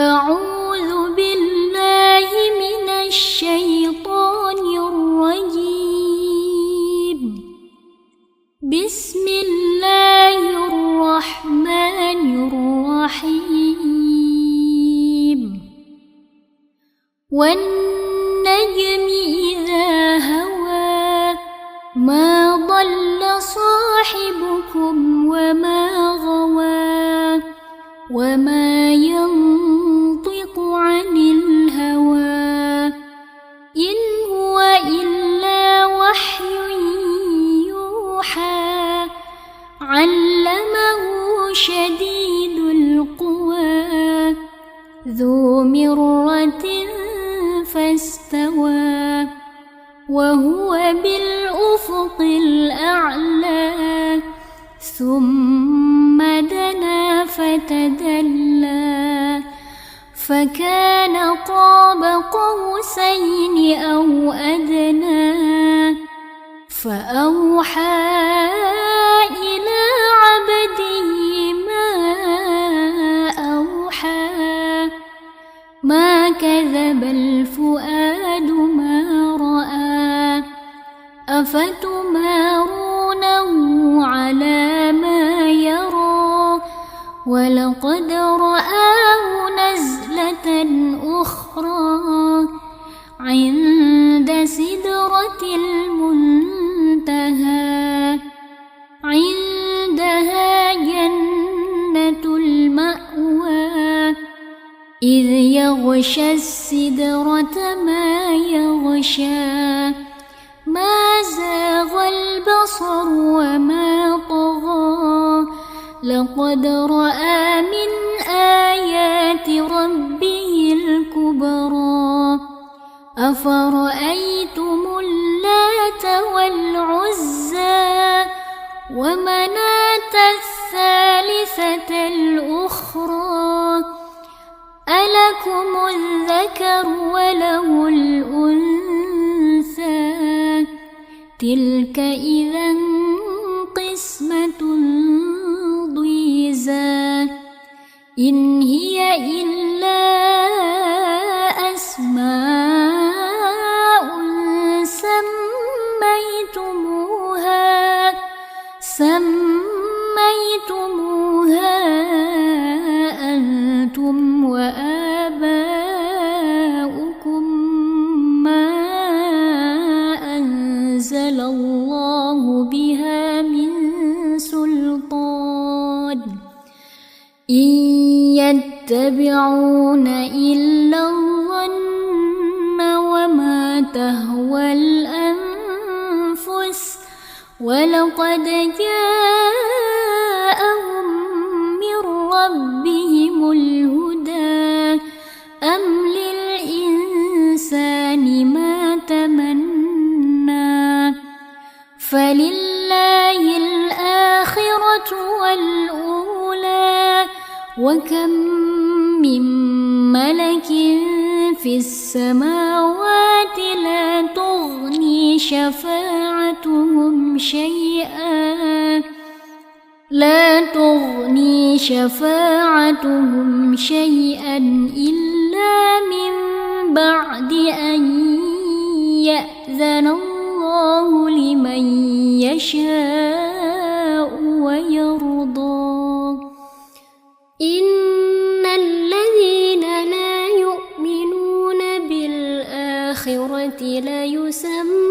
أعوذ بالله من الشيطان الرجيم. بسم الله الرحمن الرحيم. والنجم إذا هوى ما ضل صاحبكم وما غوى وما ينطق عن الهوى إن هو إلا وحي يوحى علمه شديد القوى ذو مرة فاستوى وهو بالأفق الأعلى ثم دنا فتدلى فكان قاب قوسين أو أدنى فأوحى إلى عبده ما أوحى ما كذب الفؤاد ما رأى أفتمارونه على ما يرى ولقد رآه نزلة أخرى عند سدرة المنتهى عندها جنة المأوى إذ يغشى السدرة ما يغشى ما زاغ البصر وما طغى لقد رأى من آيات ربه الكبرى أفرأيتم اللات والعزى ومناة الثالثة الأخرى ألكم الذكر وله الأنثى تلك إذا قسمة ضيزى إن هي إلا أسماء سميتموها أنتم وآباؤكم ما أنزل الله بها من سلطان إن يتبعون إلا الظن وما تهوى الأنفس ولقد جاءهم من ربهم الهدى أم للإنسان ما تمنى فلله الآخرة والأولى وكم من ملك في السماوات لا تغني شفاعتهم شيئا إلا من بعد أن يأذن الله لمن يشاء ويرضى إن الذين لا يؤمنون بالآخرة ليسمون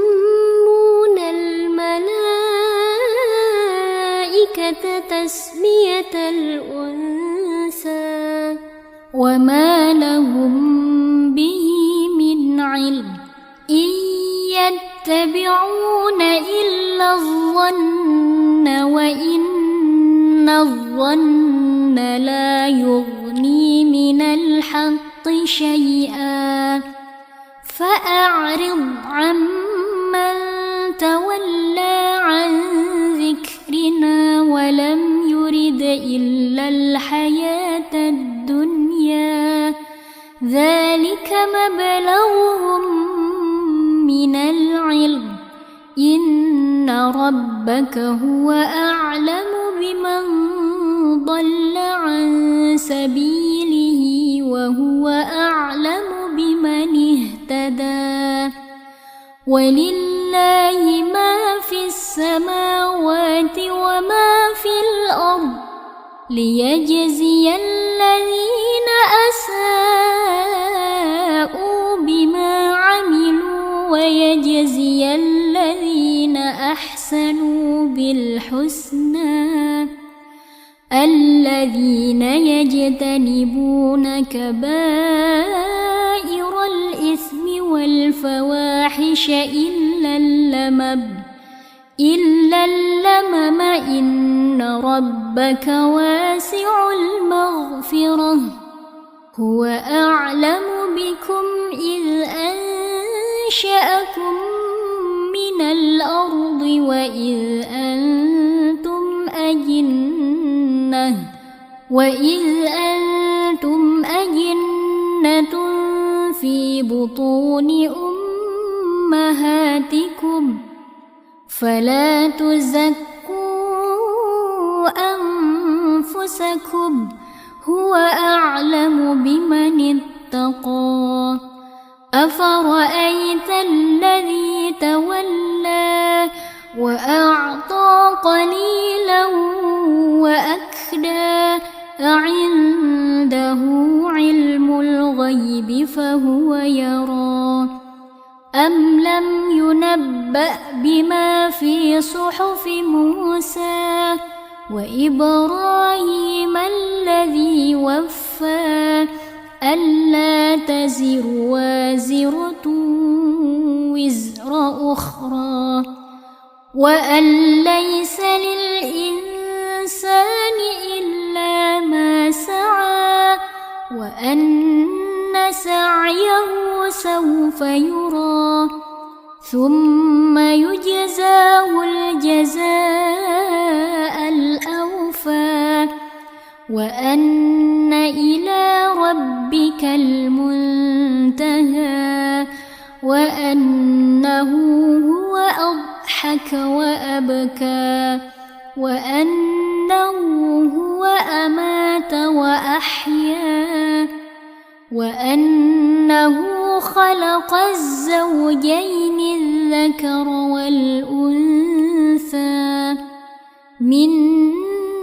الملائكة تسمية الأنثى وما لهم به من علم إن يتبعون إلا الظن وإن الظن لا يغني من الحق شيئا فأعرض عمن تولى عن ذكرنا ولم يرد إلا الحياة الدنيا ذلك مبلغهم من العلم إن ربك هو أعلم بمن ضل عن سبيله وهو ولله ما في السماوات وما في الأرض ليجزي الذين أساءوا بما عملوا ويجزي الذين أحسنوا بالحسنى الذين يجتنبون كبائر الإثم والفواحش إلا اللمم إن ربك واسع المغفرة هو أعلم بكم إذ أنشأكم من الأرض وإذ أنتم أجنة في بطون أمهاتكم فلا تزكوا أنفسكم هو أعلم بمن اتقى أفرأيت الذي تولى وأعطى قليلا وأكدى أعنده علم الغيب فهو يرى أم لم ينبأ بما في صحف موسى وإبراهيم الذي وفى ألا تزر وازرة وزر أخرى وأن ليس للإنسان إلا ما سعى وأن سعيه سوف يرى ثم يجزاه الجزاء الأوفى وأن إلى ربك المنتهى وأنه هو أضحك وأبكى وأنه هو أمات وأحيا وأنه خلق الزوجين الذكر والأنثى من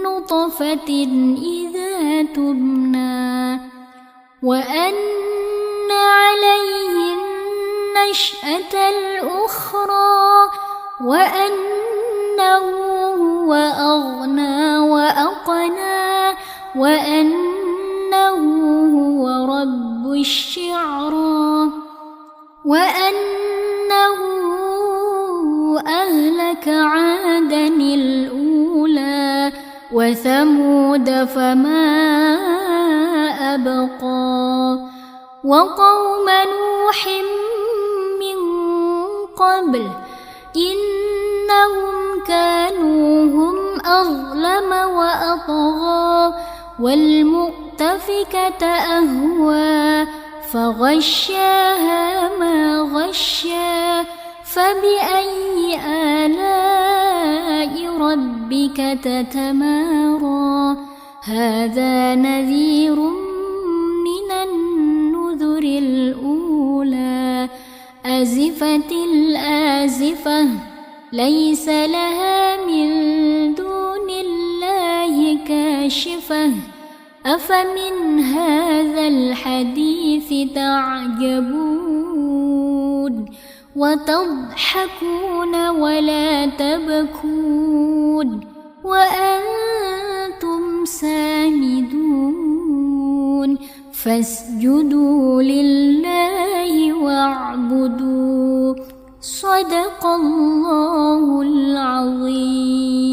نطفة إذا تمنى وأن عليه النشأة الأخرى وأنه هو أغنى وأقنى وأنه هو رب الشعرى وأنه أهلك عادا الأولى وثمود فما أبقى وقوم نوح من قبل إنهم كانوا هم أظلم وأطغى والمؤتفكة أهوى فغشاها ما غشا فبأي آلاء ربك تتمارى هذا نذير من النذر الأولى أزفت الآزفة ليس لها من دون الله كاشفة أفمن هذا الحديث تعجبون وتضحكون ولا تبكون وأنتم سامدون فاسجدوا لله واعبدوا صدق الله العظيم.